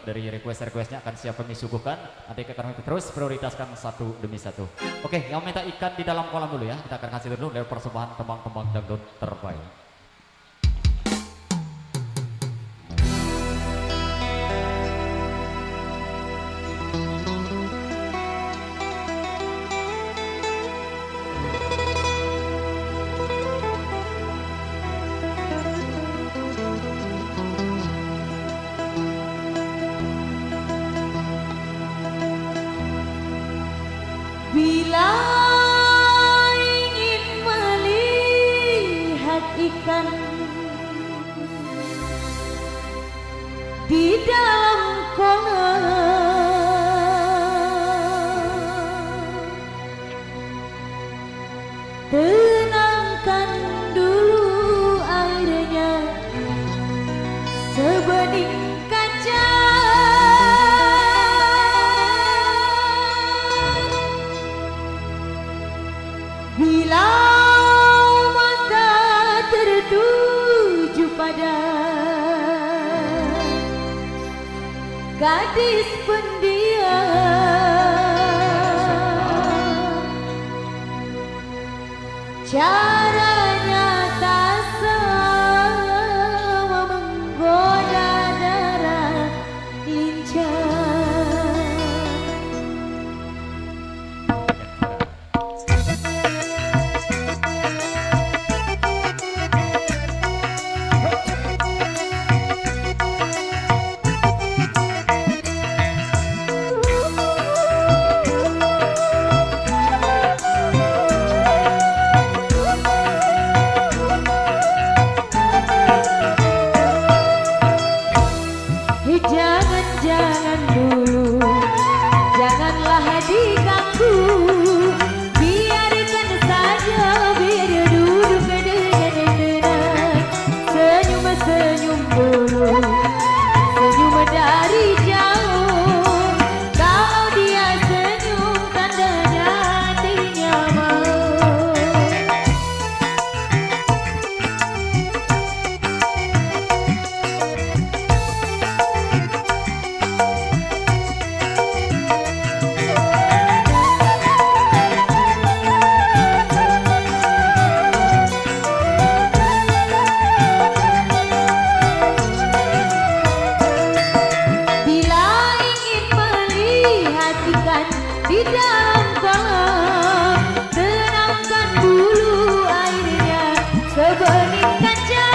dari request-requestnya akan siap kami suguhkan. Adik akan terus prioritaskan satu demi satu. Oke, yang minta ikan di dalam kolam dulu ya. Kita akan kasih dulu dari persembahan tembang-tembang dangdut terbaik. Bila ingin melihat ikan di dalam kolam, tenangkan dulu airnya sebening kaca. Bila mata tertuju pada gadis pendiam, caranya tak sama menggoda darah lincah. Jangan dulu, janganlah diganggu, biarkan saja biar dia duduk dengan tenang. Senyum-senyum dulu, senyum dari jauh. Kalau dia senyum tandanya hatinya mau. Di dalam kolam, tenangkan dulu airnya sebening kaca.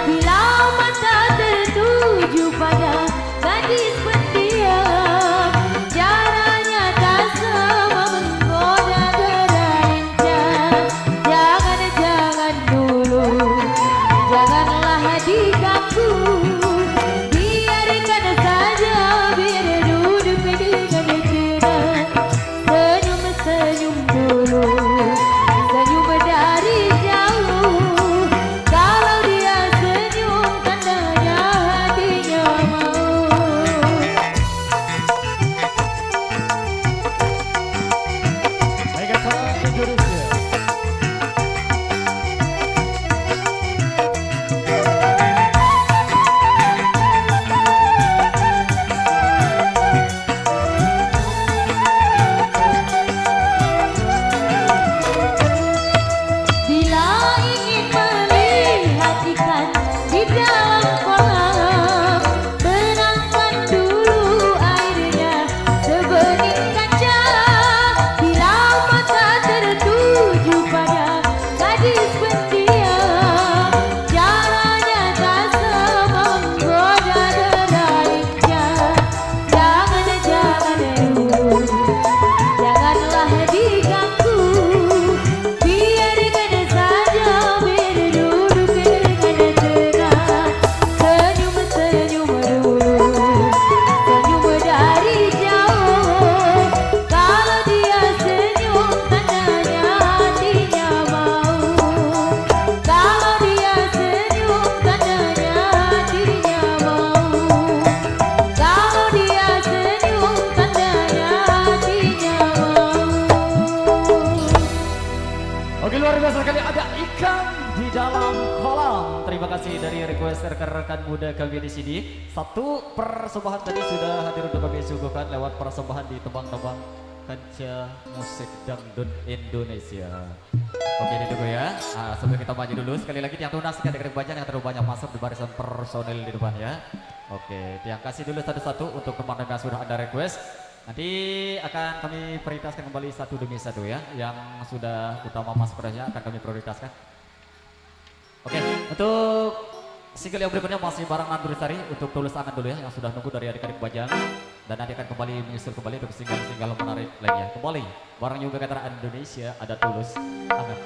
Bila mata tertuju pada gadis pendiam, caranya tak sama menggoda darah lincah. Jangan dulu, janganlah diganggu, biarkan saja biar duduk dengan tenang. Senyum dulu, senyum dari jauh. Kalau dia senyum tandanya hatinya mau. Baiklah, salam Indonesia. Oke, luar biasa sekali, ada ikan di dalam kolam. Terima kasih dari request rekan-rekan muda kami di sini. Satu persembahan tadi sudah hadir untuk kami suguhkan lewat persembahan di tembang-tembang kancah musik dangdut Indonesia. Oke, ditunggu ya. Sebelum kita maju dulu, sekali lagi tiang tunas kadang-kadang banyak yang terlalu banyak masuk di barisan personil di depan ya. Oke, tiang kasih dulu satu-satu untuk teman yang sudah ada request. Nanti akan kami prioritaskan kembali satu demi satu ya. Yang sudah utama mas akan kami prioritaskan. Oke, untuk single yang berikutnya masih barang Nandurisari untuk tulus angan dulu ya, yang sudah nunggu dari adik-adik Bajang. Dan nanti akan kembali menyusul kembali untuk single-single menarik lainnya. Kembali, barang juga kata Indonesia ada tulus angan.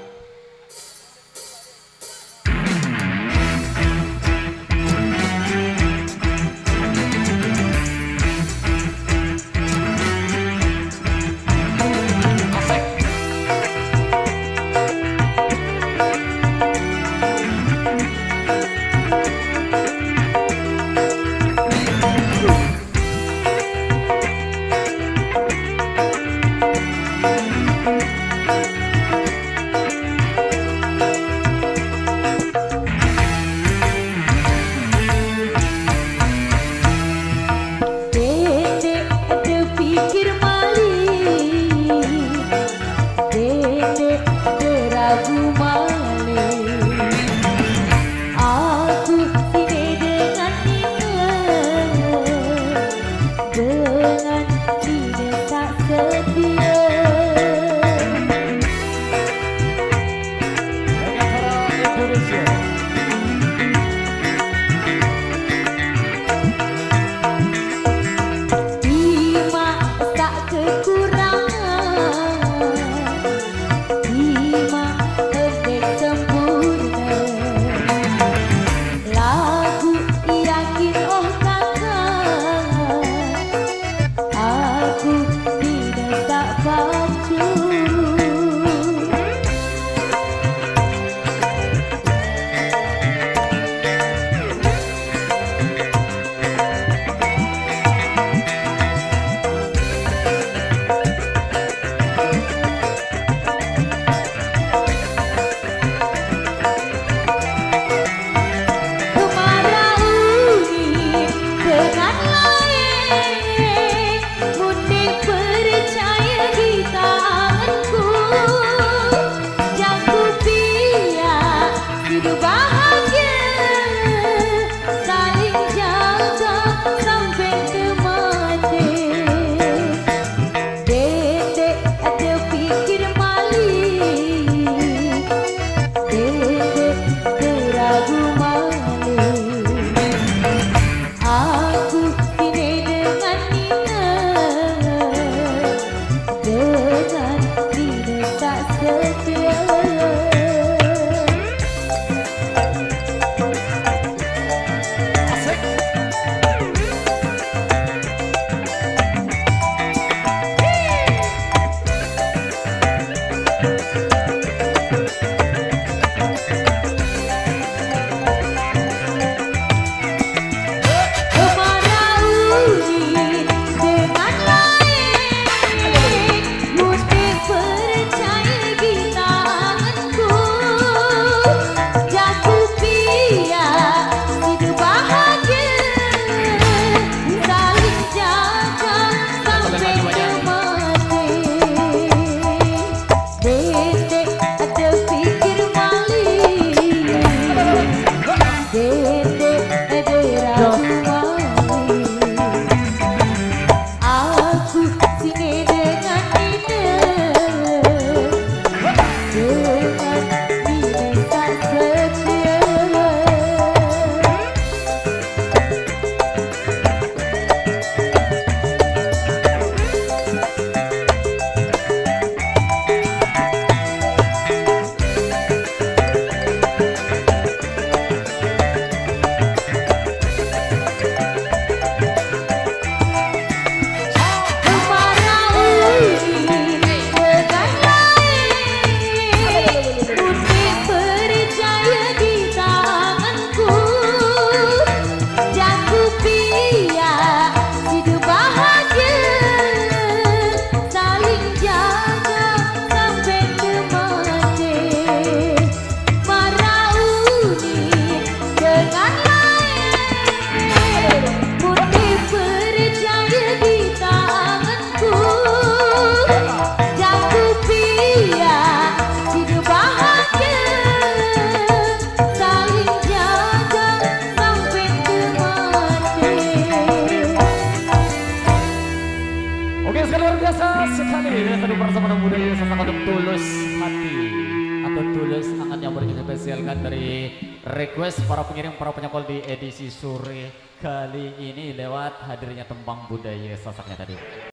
Request luar biasa sekali. Satu persembahan budaya sasak untuk tulus hati atau tulus angan yang spesialkan dari request para pengirim para penyokol di edisi sore kali ini lewat hadirnya tembang budaya sasaknya tadi.